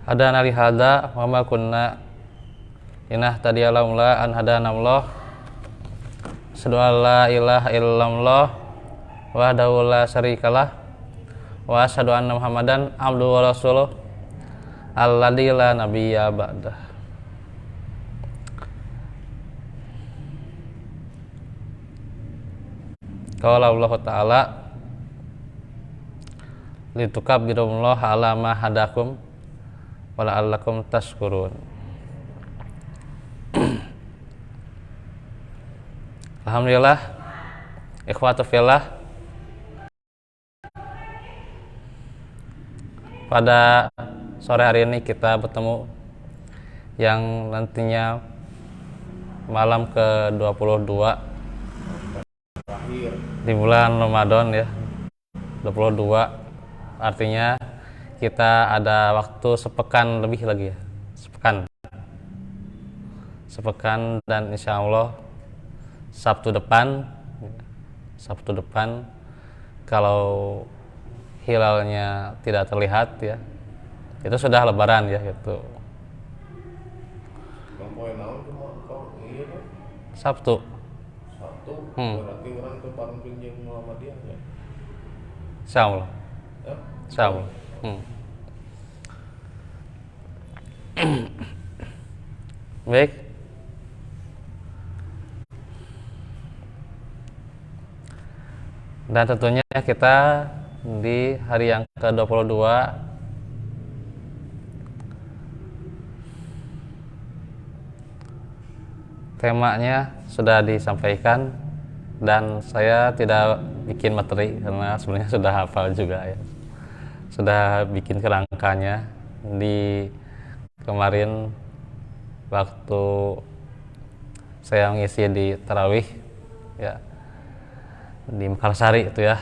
Hadana li hadza wa ma kunna linahtadiya laula an hadana Allah. Asyhadu an la ilaha illallah wahdahu la syarikalah wa asyhadu anna Muhammadan abduhu wa rasuluh alladzi la nabiyya ba'dah. Qala Allah Ta'ala litukabbirullaha ala ma hadakum wa la'allakum tashkurun. Alhamdulillah, ikhwatu fillah, pada sore hari ini kita bertemu yang nantinya malam ke-22 di bulan Ramadan ya, 22, artinya kita ada waktu sepekan lebih lagi ya, sepekan dan insya Allah Sabtu depan kalau hilalnya tidak terlihat ya, itu sudah lebaran ya gitu. Sabtu. Berarti orang ke Bandung yang Muhammadiyah ya. Insyaallah. Ya? Insyaallah. Baik. Dan tentunya kita di hari yang ke-22 temanya sudah disampaikan dan saya tidak bikin materi karena sebenarnya sudah hafal juga ya. Sudah bikin kerangkanya di kemarin waktu saya mengisi di tarawih ya, di Mekarsari itu ya.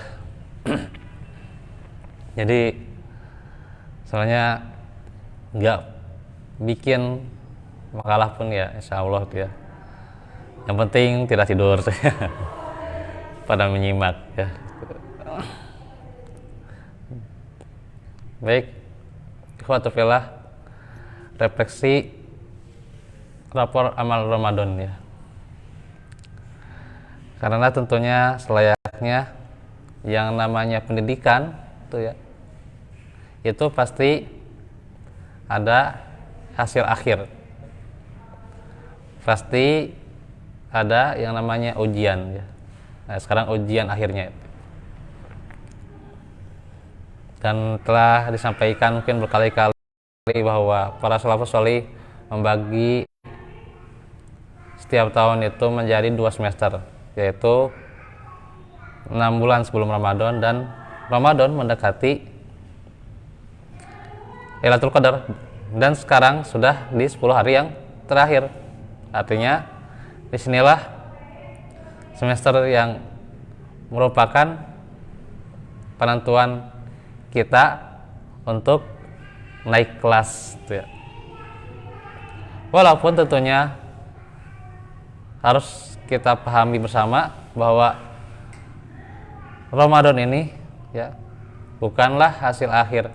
Jadi soalnya nggak bikin makalah pun ya, insya Allah tuh ya. Yang penting tidak tidur pada menyimak ya. Baik, ikhwatu fillah, refleksi rapor amal Ramadan ya. Karena tentunya selayaknya yang namanya pendidikan tuh ya, itu pasti ada hasil akhir, pasti ada yang namanya ujian ya. Nah, sekarang ujian akhirnya itu. Dan telah disampaikan mungkin berkali-kali bahwa para salafus shalih membagi setiap tahun itu menjadi 2 semester, yaitu 6 bulan sebelum Ramadan dan Ramadan mendekati Lailatul Qadar, dan sekarang sudah di 10 hari yang terakhir. Artinya disinilah semester yang merupakan penentuan kita untuk naik kelas ya. Walaupun tentunya harus kita pahami bersama bahwa Ramadan ini ya bukanlah hasil akhir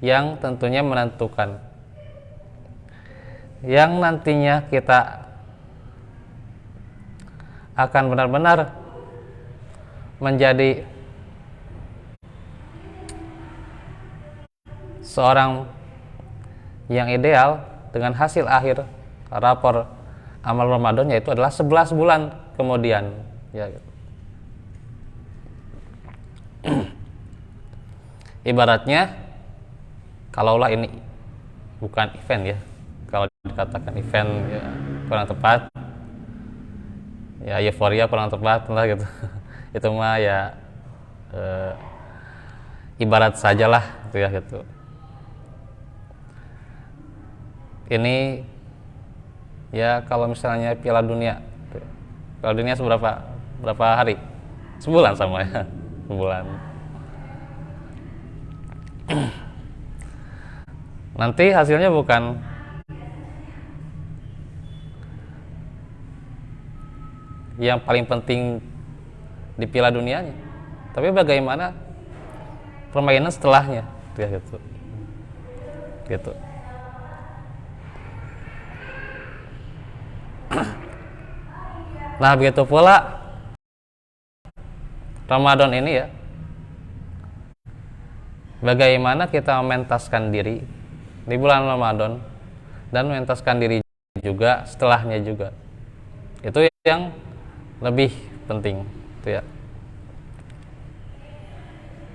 yang tentunya menentukan, yang nantinya kita akan benar-benar menjadi seorang yang ideal dengan hasil akhir rapor amal Ramadan, yaitu adalah 11 bulan kemudian ya. Ibaratnya kalaulah ini bukan event ya, kalau dikatakan event ya kurang tepat ya, euforia kurang tepat lah gitu. Itu mah ya ibarat sajalah gitu ya gitu. Ini ya kalau misalnya Piala Dunia berapa hari? Sebulan sama ya, sebulan. Nanti hasilnya bukan yang paling penting di Piala Dunianya, tapi bagaimana permainan setelahnya gitu. gitu. Nah, begitu pula Ramadan ini ya, bagaimana kita mementaskan diri di bulan Ramadan dan mementaskan diri juga setelahnya juga, itu yang lebih penting itu ya.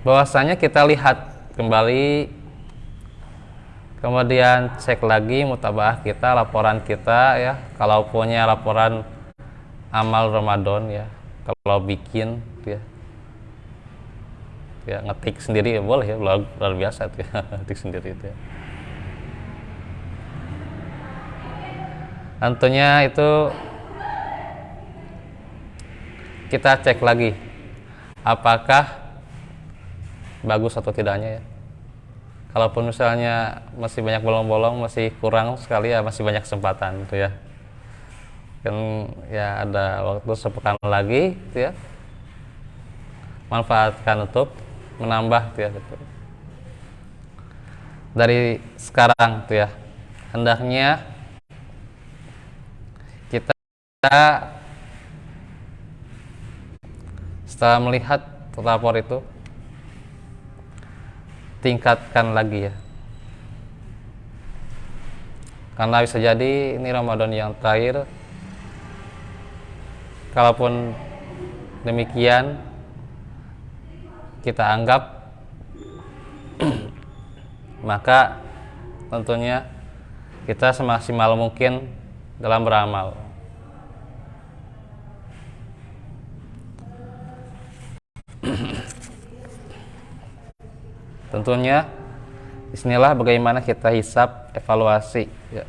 Bahwasanya kita lihat kembali, kemudian cek lagi mutabaah kita, laporan kita ya, kalau punya laporan amal Ramadan ya, kalau bikin ya ngetik sendiri ya boleh ya, luar biasa tuh ya, ngetik sendiri itu ya. Tentunya itu kita cek lagi apakah bagus atau tidaknya ya. Kalaupun misalnya masih banyak bolong-bolong, masih kurang sekali ya, masih banyak kesempatan gitu ya. Kan ya ada waktu sepekan lagi gitu ya. Manfaatkan untuk menambah gitu ya. Gitu. Dari sekarang tuh ya, hendaknya kita setelah melihat lapor itu tingkatkan lagi ya, karena bisa jadi ini Ramadan yang terakhir. Kalaupun demikian kita anggap maka tentunya kita semaksimal mungkin dalam beramal. Tentunya disinilah bagaimana kita hisab, evaluasi ya.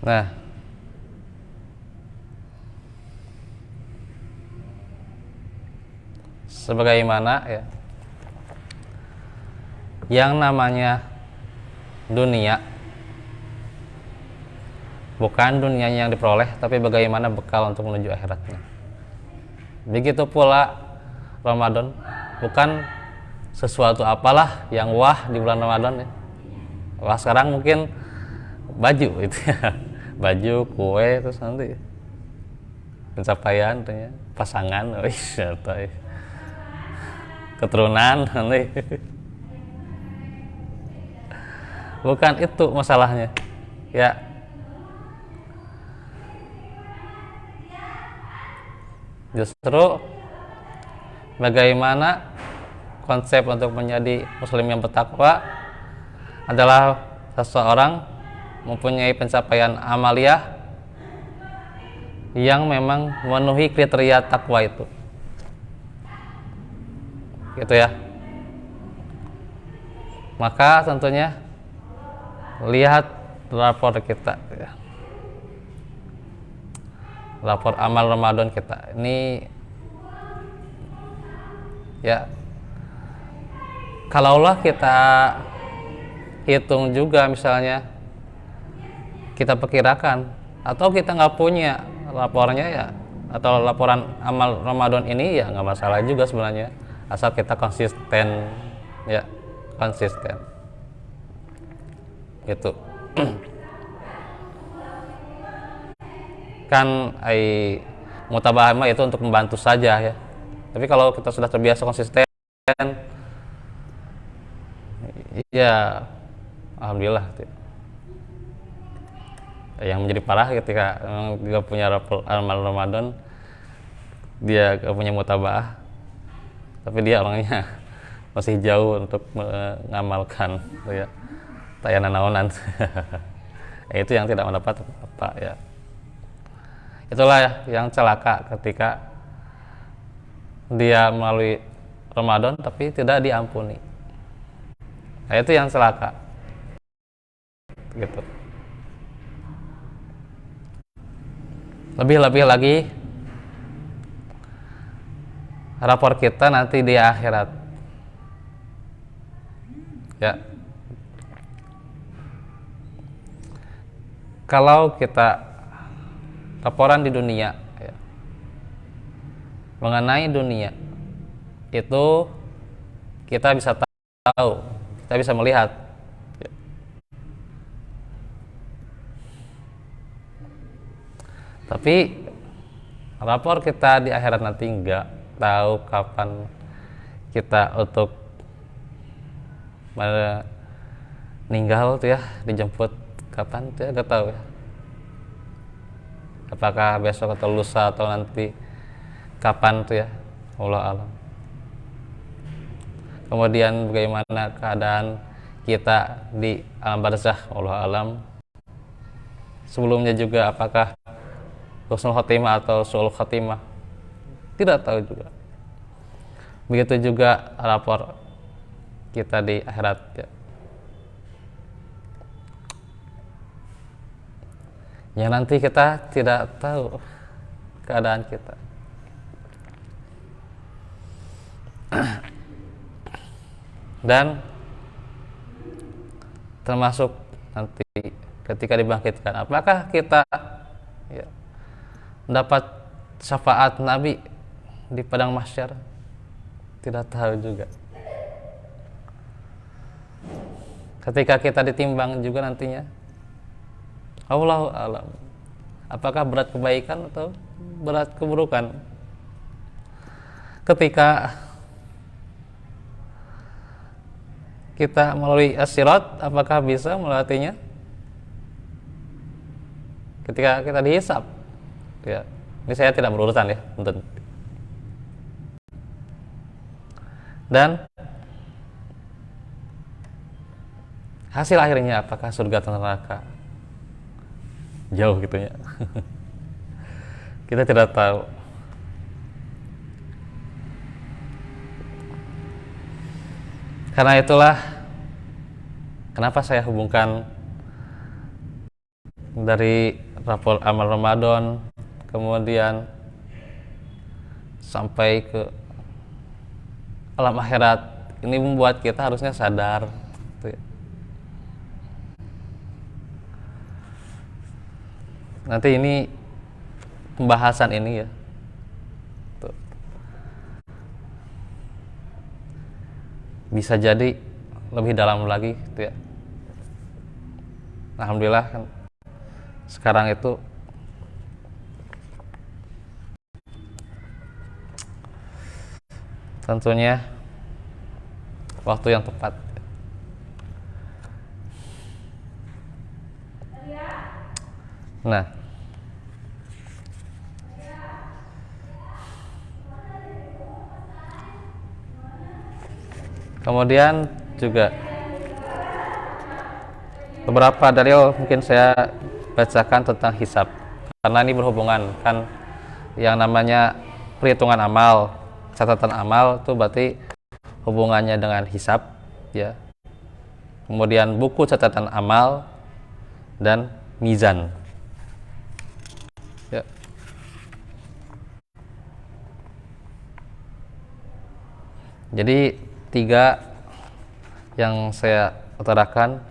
Nah, sebagaimana ya, yang namanya dunia bukan dunianya yang diperoleh, tapi bagaimana bekal untuk menuju akhiratnya. Begitu pula Ramadan bukan sesuatu apalah yang wah di bulan Ramadan ya. Wah sekarang mungkin baju itu ya, baju, kue, terus nanti pencapaian, pasangan, keturunan nanti. Bukan itu masalahnya ya. Justru bagaimana konsep untuk menjadi muslim yang bertakwa adalah seseorang mempunyai pencapaian amaliyah yang memang memenuhi kriteria takwa itu. Gitu ya. Maka tentunya lihat rapor kita ya. Lapor amal Ramadan kita ini ya, kalaulah kita hitung juga misalnya, kita perkirakan atau kita nggak punya lapornya ya, atau laporan amal Ramadan ini ya nggak masalah juga sebenarnya, asal kita konsisten ya, konsisten gitu. Kan mutabah itu untuk membantu saja ya, tapi kalau kita sudah terbiasa konsisten ya alhamdulillah. Yang menjadi parah ketika dia punya amal Ramadan, dia gak punya mutabah, tapi dia orangnya masih jauh untuk mengamalkan ya, tayanan naonan. Itu yang tidak mendapat apa ya. Itulah ya, yang celaka ketika dia melalui Ramadan tapi tidak diampuni. Nah, itu yang celaka. Gitu. Lebih-lebih lagi rapor kita nanti di akhirat. Ya. Kalau kita laporan di dunia ya, mengenai dunia itu kita bisa tahu, kita bisa melihat. Tapi rapor kita di akhirat nanti nggak tahu kapan kita untuk meninggal tuh ya, dijemput kapan tuh ya, nggak tahu ya. Apakah besok atau lusa atau nanti kapan tuh ya, Allah alam. Kemudian bagaimana keadaan kita di alam barzakh, Allah alam. Sebelumnya juga apakah husnul khotimah atau su'ul khotimah, tidak tahu juga. Begitu juga rapor kita di akhirat ya. Ya nanti kita tidak tahu keadaan kita. Dan termasuk nanti ketika dibangkitkan, apakah kita ya, mendapat syafaat Nabi di padang mahsyar? Tidak tahu juga. Ketika kita ditimbang juga nantinya, Allahu a'lam, apakah berat kebaikan atau berat keburukan. Ketika kita melalui as-sirat, apakah bisa melewatinya? Ketika kita dihisab ya, ini saya tidak berurusan ya, punten. Dan hasil akhirnya apakah surga atau neraka? Jauh gitu ya. Kita tidak tahu. Karena itulah kenapa saya hubungkan dari rapor amal Ramadan kemudian sampai ke alam akhirat. Ini membuat kita harusnya sadar gitu ya. Nanti ini pembahasan ini ya tuh, bisa jadi lebih dalam lagi gitu ya. Alhamdulillah kan sekarang itu tentunya waktu yang tepat. Nah, kemudian juga beberapa dalil mungkin saya bacakan tentang hisab, karena ini berhubungan kan, yang namanya perhitungan amal, catatan amal itu berarti hubungannya dengan hisab ya. Kemudian buku catatan amal dan mizan ya. Jadi 3 yang saya utarakan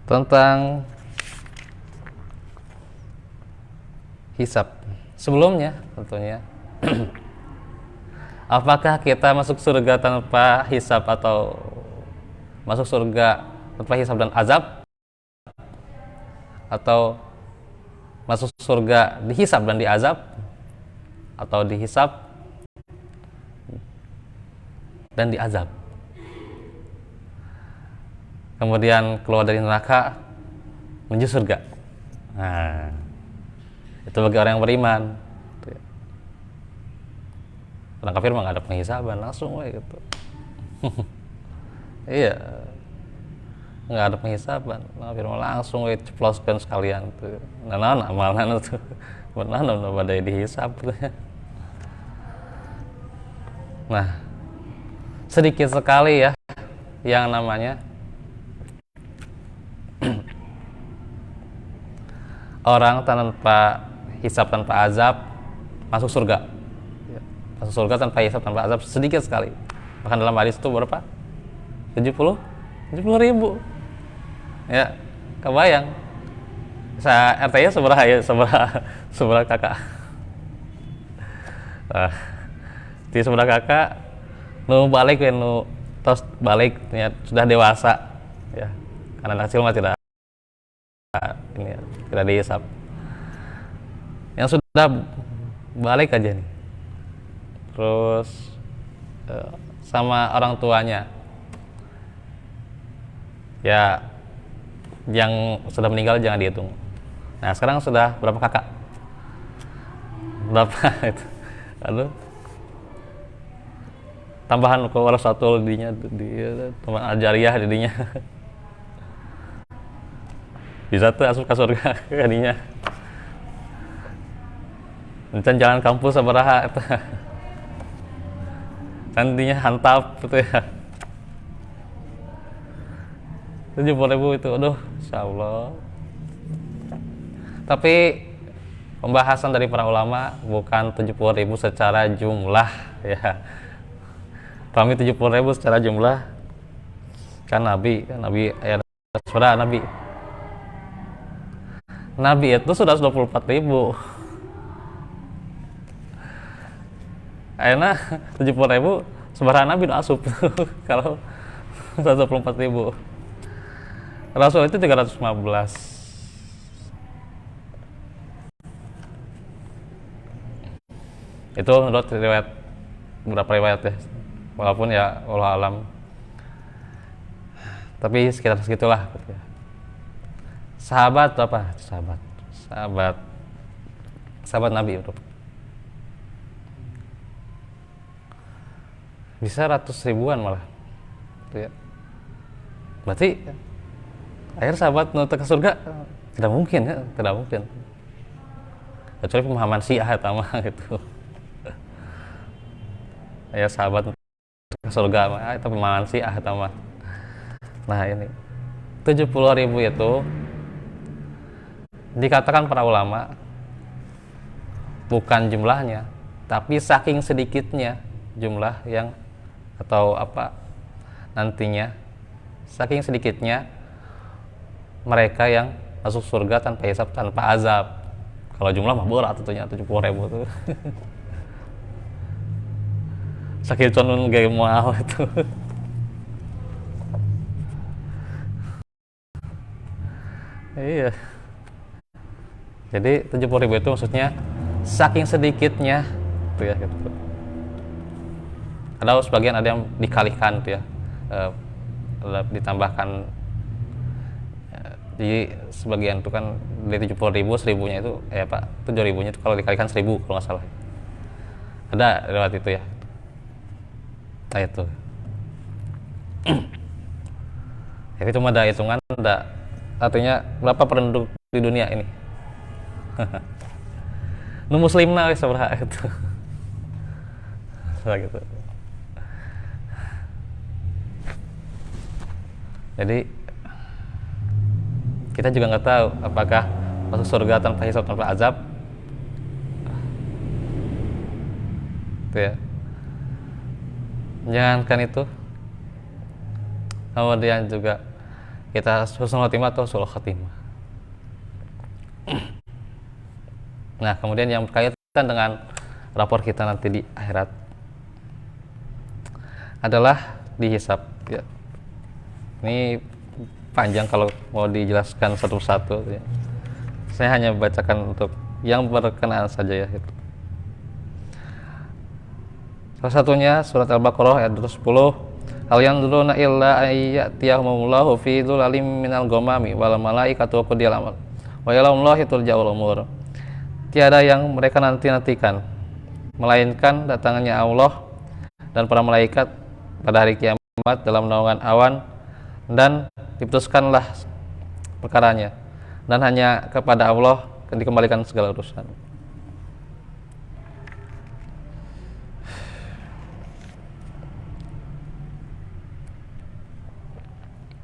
tentang hisab. Sebelumnya tentunya apakah kita masuk surga tanpa hisab atau masuk surga tanpa hisab dan azab, atau masuk surga dihisab dan diazab, atau dihisab dan diazab kemudian keluar dari neraka menuju surga. Nah, itu bagi orang yang beriman. Orang kafir mah nggak ada penghisaban, langsung gitu. Iya, nggak ada penghisaban, orang kafir mah langsung ceploskan sekalian tuh. Nah, amalan tuh benar pada dihisab tuh. Nah, sedikit sekali ya yang namanya orang tanpa hisab tanpa azab masuk surga. Masuk surga tanpa hisab tanpa azab sedikit sekali. Bahkan dalam hadis itu berapa? 70 ribu. Ya, kebayang. RT-nya seberapa ya, seberapa kakak. Nah, di seberapa kakak nu balik ya, nu tos balik ya, sudah dewasa ya. Karena anak kecil mah tidak ini ya, tidak dihisap. Yang sudah balik aja nih. Terus sama orang tuanya. Ya, yang sudah meninggal jangan dihitung. Nah, sekarang sudah berapa kakak? Berapa itu? Aduh. Tambahan ke warasatul dinya di tambahan ajariyah dinya. Bisa tuh asup ke surga kadinya. Encan jalan kampus sabaraha eta. Kan dinya hantap gitu ya. 70.000 itu, aduh, insyaallah. Tapi pembahasan dari para ulama bukan 70.000 secara jumlah ya. Kami 70.000 secara jumlah kan Nabi ayat surah Nabi itu sudah 24.000. Ayeuna 70.000 sebarang Nabi nu asup kalau 124.000. Rasul itu 315. Itu menurut riwayat beberapa riwayat ya. Walaupun ya Allah alam. Tapi sekitar segitulah gitu ya. Sahabat apa? Sahabat Nabi itu. Bisa ratus ribuan malah. Gitu ya. Berarti akhir sahabat nu ke surga tidak mungkin ya, tidak mungkin. Kecuali pemahaman Syiah eta mah gitu. Ya sahabat ke surga mah itu pemahaman Syiah eta mah. Nah, ini 70.000 itu dikatakan para ulama bukan jumlahnya, tapi saking sedikitnya jumlah yang atau apa nantinya, saking sedikitnya mereka yang masuk surga tanpa hisab, tanpa azab. Kalau jumlah mah berat tentunya 70.000 tuh. Sakit conun gaya mual itu. Iya. Jadi 70.000 itu maksudnya saking sedikitnya tuh ya gitu. Ada sebagian ada yang dikalikan tuh ya. Ditambahkan. Jadi sebagian itu kan dari 70.000 1000-nya itu Pak 7.000-nya itu kalau dikalikan 1000 kalau nggak salah. Ada lewat itu ya. Nah itu. Jadi cuma ada hitungan, ada artinya berapa penduduk di dunia ini. Nu muslimna wis sabaraha itu. Gitu. Jadi kita juga nggak tahu apakah masuk surga tanpa hisab, tanpa azab. Itu ya. Jangankan itu, kemudian juga kita husnul khotimah atau sul khotimah. Nah, kemudian yang berkaitan dengan rapor kita nanti di akhirat adalah dihisab ya. Ini panjang kalau mau dijelaskan satu-satu ya. Saya hanya bacakan untuk yang berkenaan saja ya gitu. Salah satunya surat Al-Baqarah ayat 10, hal yanzuruna illa ayyatiyahumullahu fi dzulalim minal ghamami wal malaikatu qudiyal amal wa ilallahi turja'ul umur. Tiada yang mereka nantikan melainkan datangnya Allah dan para malaikat pada hari kiamat dalam naungan awan, dan diputuskanlah perkaranya, dan hanya kepada Allah dikembalikan segala urusan.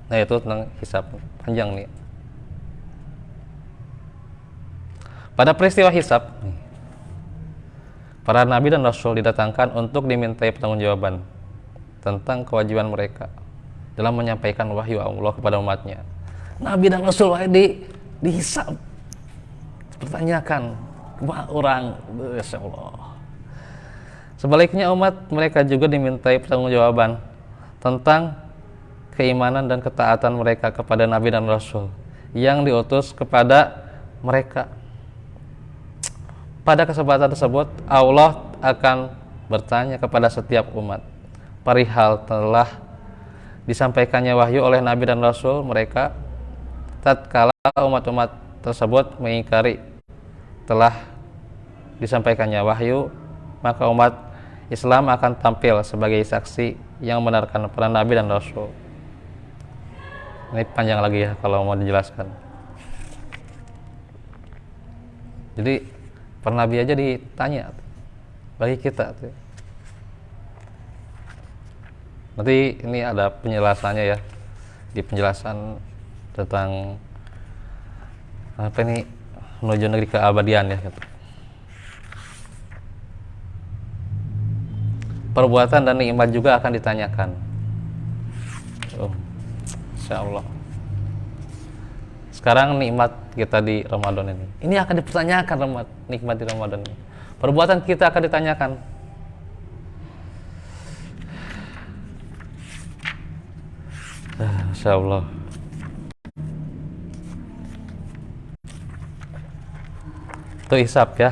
Nah itu tentang hisab, panjang nih. Pada peristiwa hisab, para nabi dan rasul didatangkan untuk dimintai pertanggungjawaban tentang kewajiban mereka dalam menyampaikan wahyu Allah kepada umatnya. Nabi dan Rasul dihisab, dipertanyakan orang, Masya Allah. Sebaliknya umat mereka juga dimintai pertanggungjawaban tentang keimanan dan ketaatan mereka kepada Nabi dan Rasul yang diutus kepada mereka. Pada kesempatan tersebut Allah akan bertanya kepada setiap umat perihal telah disampaikannya wahyu oleh Nabi dan Rasul mereka. Tatkala umat-umat tersebut mengingkari telah disampaikannya wahyu, maka umat Islam akan tampil sebagai saksi yang membenarkan para Nabi dan Rasul. Ini panjang lagi ya kalau mau dijelaskan. Jadi para Nabi aja ditanya bagi kita. Nanti ini ada penjelasannya ya, di penjelasan tentang apa ini menuju negeri keabadian ya gitu. Perbuatan dan nikmat juga akan ditanyakan. Insya Allah. Sekarang nikmat kita di Ramadan ini akan dipertanyakan, nikmat di Ramadan ini. Perbuatan kita akan ditanyakan. Insya Allah. Itu hisab ya.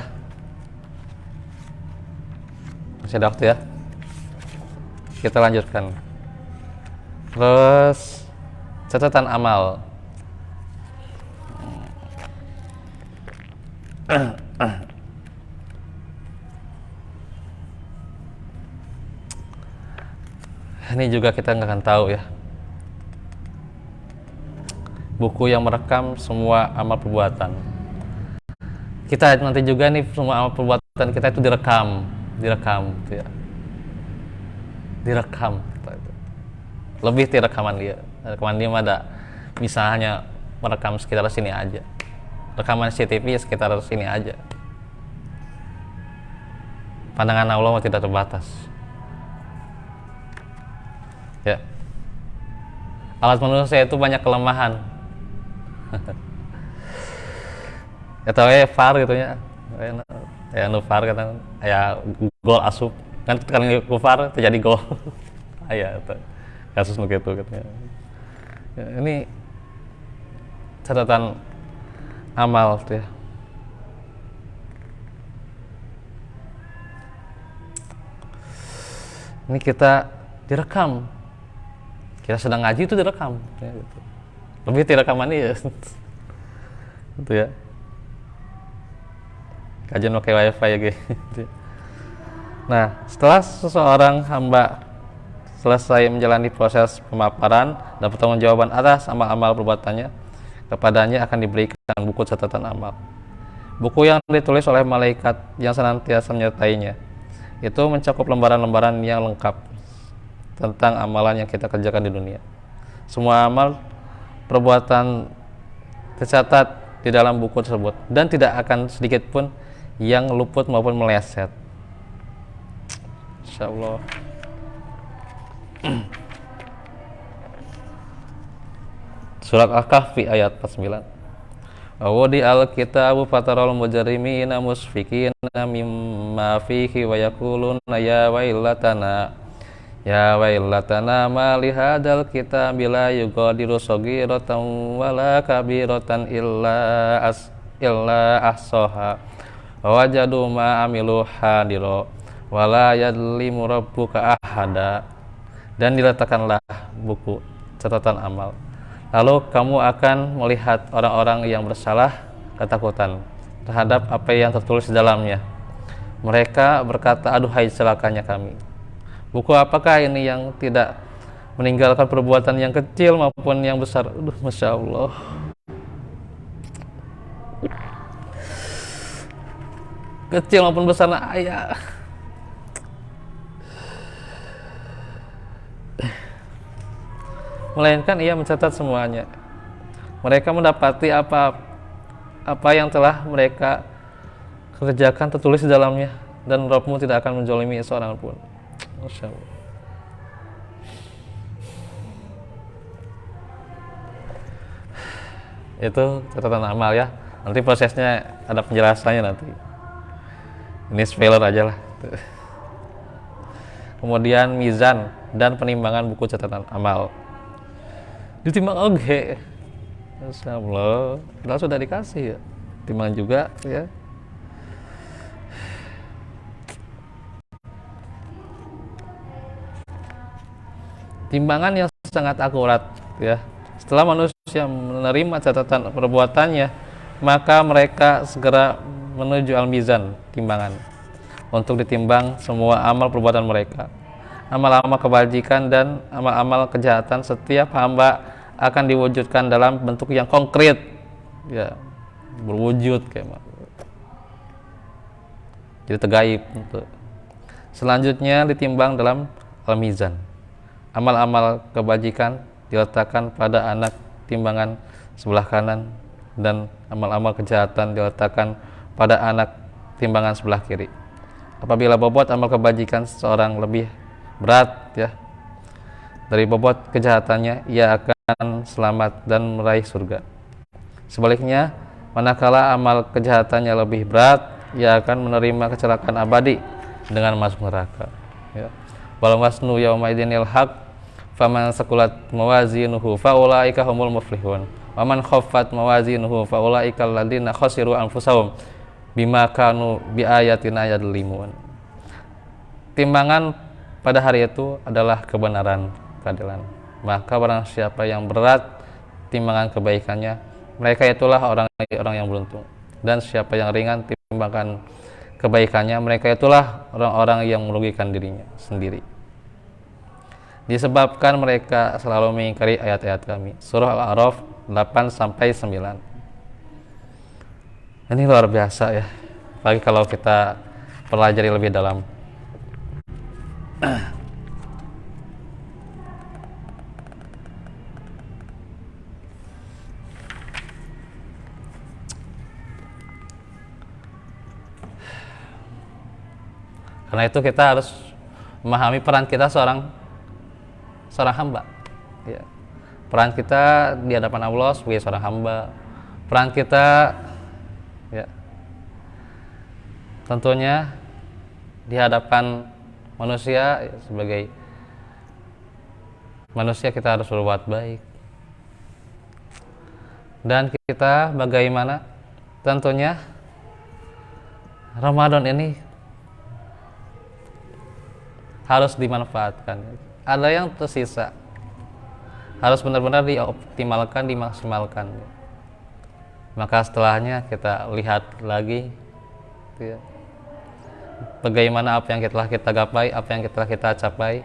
Masih ada waktu ya. Kita lanjutkan. Terus catatan amal. Ini juga kita nggak akan tahu ya. Buku yang merekam semua amal perbuatan. Kita nanti juga nih semua amal perbuatan kita itu direkam gitu ya. Direkam gitu. Lebih di rekaman dia ada misalnya merekam sekitar sini aja, rekaman CCTV sekitar sini aja. Pandangan Allah tidak terbatas ya. Alat manusia itu banyak kelemahan. Ya tahu ya VAR gitu ya VAR kan ya gol asup kan VAR terjadi gol. Ya itu kasus begitu katanya. Ya, ini catatan amal tuh ya. Ini kita direkam, kita sedang ngaji itu direkam ya, gitu. Lebih direkaman ya. Gitu ya. Kajian pakai wifi ya gitu. Nah, setelah seseorang hamba selesai menjalani proses pemaparan dan pertanggungjawaban atas amal-amal perbuatannya, kepadanya akan diberikan buku catatan amal. Buku yang ditulis oleh malaikat yang senantiasa menyertainya. Itu mencakup lembaran-lembaran yang lengkap tentang amalan yang kita kerjakan di dunia. Semua amal perbuatan tercatat di dalam buku tersebut dan tidak akan sedikit pun yang luput maupun meleset. Insyaallah. Surat Al-Kahfi ayat 49. Wadi al-kitabu fataral mujrimina musfikina mimma fihi wa yaquluna ya wailatana ma li hadzal kitabi la yughadiru shaghiratan wala kabiratan illa ahsaha wa wajadu ma amilu hadira wala yadlimu rabbuka ahada. Dan diletakkanlah buku catatan amal, lalu kamu akan melihat orang-orang yang bersalah ketakutan terhadap apa yang tertulis di dalamnya. Mereka berkata, aduhai celakanya kami. Buku apakah ini yang tidak meninggalkan perbuatan yang kecil maupun yang besar? Masya Allah. Kecil maupun besar, ayah. Melainkan ia mencatat semuanya. Mereka mendapati apa yang telah mereka kerjakan tertulis di dalamnya, dan Rabbmu tidak akan menzalimi seorang pun. Masya Allah. Itu catatan amal ya. Nanti prosesnya ada penjelasannya nanti. Ini spoiler aja lah. Kemudian mizan dan penimbangan buku catatan amal. Ditimbang oke. Masya Allah, padahal sudah dikasih ya. Timbang juga ya. Timbangan yang sangat akurat ya. Setelah manusia menerima catatan perbuatannya, maka mereka segera menuju al-mizan, timbangan, untuk ditimbang semua amal perbuatan mereka. Amal-amal kebajikan dan amal-amal kejahatan setiap hamba akan diwujudkan dalam bentuk yang konkret ya, berwujud kayak jadi tegaib. Selanjutnya ditimbang dalam al-mizan. Amal-amal kebajikan diletakkan pada anak timbangan sebelah kanan dan amal-amal kejahatan diletakkan pada anak timbangan sebelah kiri. Apabila bobot amal kebajikan seseorang lebih berat ya dari bobot kejahatannya, ia akan selamat dan meraih surga. Sebaliknya, manakala amal kejahatannya lebih berat, ia akan menerima kecelakaan abadi dengan masuk neraka ya. Wal wasnu yauma idinil haq faman sakulat mawazinuhu faulaika humul muflihun wa man khaffat mawazinuhu faulaika alladziina khasiru anfusahum bima kanu biayatina yadlimun. Timbangan pada hari itu adalah kebenaran, keadilan. Maka barang siapa yang berat timbangan kebaikannya, mereka itulah orang yang beruntung. Dan siapa yang ringan timbangan kebaikannya, mereka itulah orang-orang yang merugikan dirinya sendiri. Disebabkan mereka selalu mengingkari ayat-ayat kami. Surah Al-A'raf 8-9. Ini luar biasa ya, apalagi kalau kita pelajari lebih dalam. Karena itu kita harus memahami peran kita seorang hamba ya. Peran kita di hadapan Allah sebagai seorang hamba, peran kita ya tentunya di hadapan manusia ya, sebagai manusia kita harus berbuat baik. Dan kita bagaimana? Tentunya Ramadan ini harus dimanfaatkan. Ada yang tersisa, harus benar-benar dioptimalkan, dimaksimalkan. Maka setelahnya kita lihat lagi ya, bagaimana apa yang telah kita gapai, apa yang telah kita capai.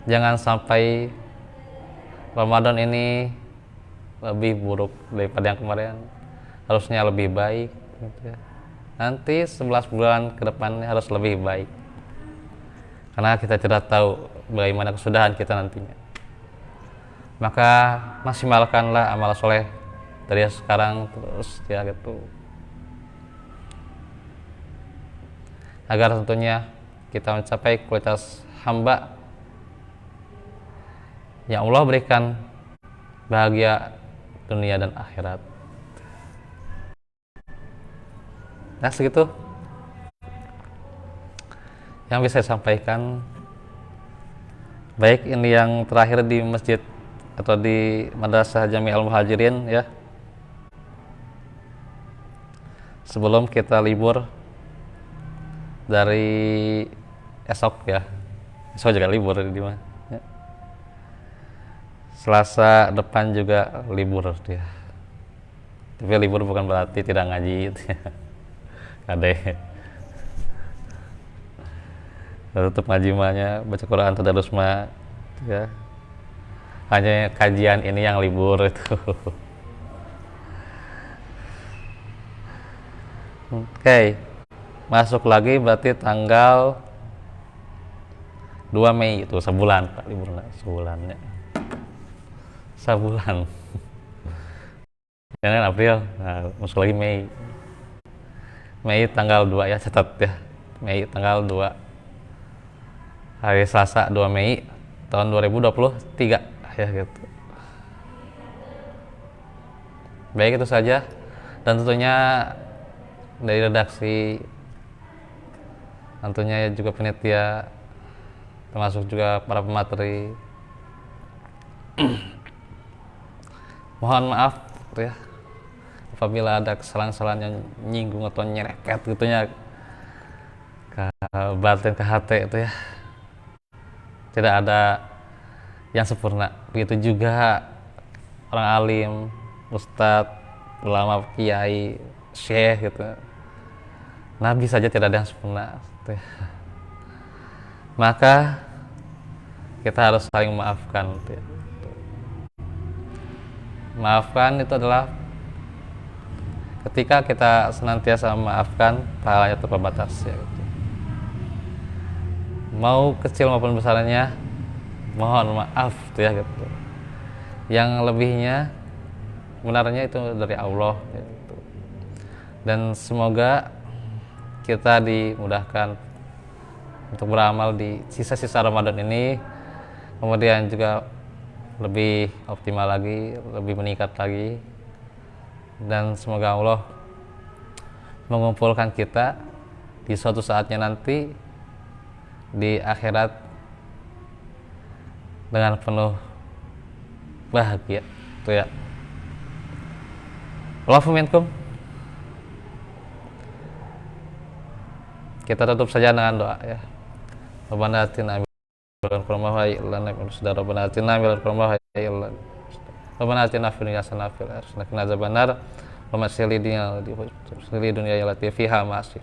Jangan sampai Ramadan ini lebih buruk daripada yang kemarin, harusnya lebih baik gitu ya. Nanti 11 bulan ke depannya harus lebih baik, karena kita tidak tahu bagaimana kesudahan kita nantinya. Maka maksimalkanlah amal soleh dari sekarang terus ya gitu, agar tentunya kita mencapai kualitas hamba yang Allah berikan bahagia dunia dan akhirat. Nah segitu yang bisa saya sampaikan, baik ini yang terakhir di masjid atau di Madrasah Jami Al-Muhajirin ya, sebelum kita libur dari esok ya, esok juga libur di mana ya. Selasa depan juga libur dia, tapi libur bukan berarti tidak ngaji gitu ya. Ada tutup ngajimanya, baca Quran, tadarus mah ya. Hanya kajian ini yang libur itu. Oke. Masuk lagi berarti tanggal 2 Mei itu sebulan Pak liburnya, sebulannya. Sebulan. Jangan April. Nah, masuk lagi Mei. Mei tanggal 2 ya, catat ya. Mei tanggal 2. Hari Selasa 2 Mei tahun 2023 ya gitu. Baik, itu saja. Dan tentunya dari redaksi, tentunya juga panitia, termasuk juga para pemateri, mohon maaf gitu ya apabila ada kesalahan-kesalahan yang nyinggung atau nyerempet gitunya ke batin, ke hati itu ya. Tidak ada yang sempurna. Begitu juga orang alim, ustadz, ulama, kiai, syekh gitu. Nabi saja tidak ada yang sempurna gitu ya. Maka kita harus saling memaafkan gitu ya. Maafkan itu adalah ketika kita senantiasa memaafkan, pahalanya terbatas ya gitu. Mau kecil maupun besarnya, mohon maaf gitu ya gitu. Yang lebihnya benarnya itu dari Allah gitu. Dan semoga kita dimudahkan untuk beramal di sisa-sisa Ramadan ini, kemudian juga lebih optimal lagi, lebih meningkat lagi, dan semoga Allah mengumpulkan kita di suatu saatnya nanti di akhirat dengan penuh bahagia itu ya. Allahu minkum. Kita tutup saja dengan doa ya. Rabbana atina min Rabbana atina fid dunya hasanah fil akhirati hasanah wa qina adzabannar. Wa masili dunya allati fiha ma'asi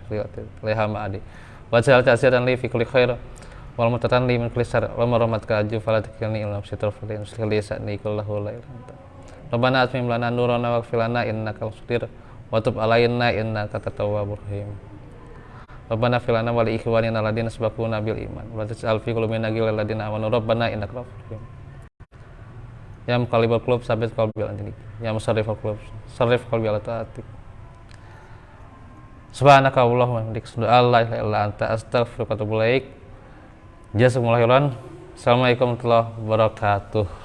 fiha ma'adi. Wa ja'al ta'siran li fi kulli khair wal mutatan li min kulli syarr wa maramatka aju fala takilni ila nafsi tarfatin uslih sa'ni kullahu la ilaha illa anta. Rabbana atmim lana nurana waghfir lana innaka al-qadir wa tub alaina innaka at-tawwabur rahim. Rabbana fil lana wa li ikhwanina alladziina sabaquna bil iman wa la taj'al fi qulubina ghillan lil ladzina amanu rabbana innaka ra'ufur rahim. Ya muqallibal qulub tsabbit qalbi ala dinik. Ya musarrifal qulub sarrif qalbi ala ta'atik. Subhanaka Allahumma wa bihamdika asyhadu an la ilaha illa anta astaghfiruka wa atubu ilaik. Jazakumullahu khairan. Assalamualaikum warahmatullahi wabarakatuh.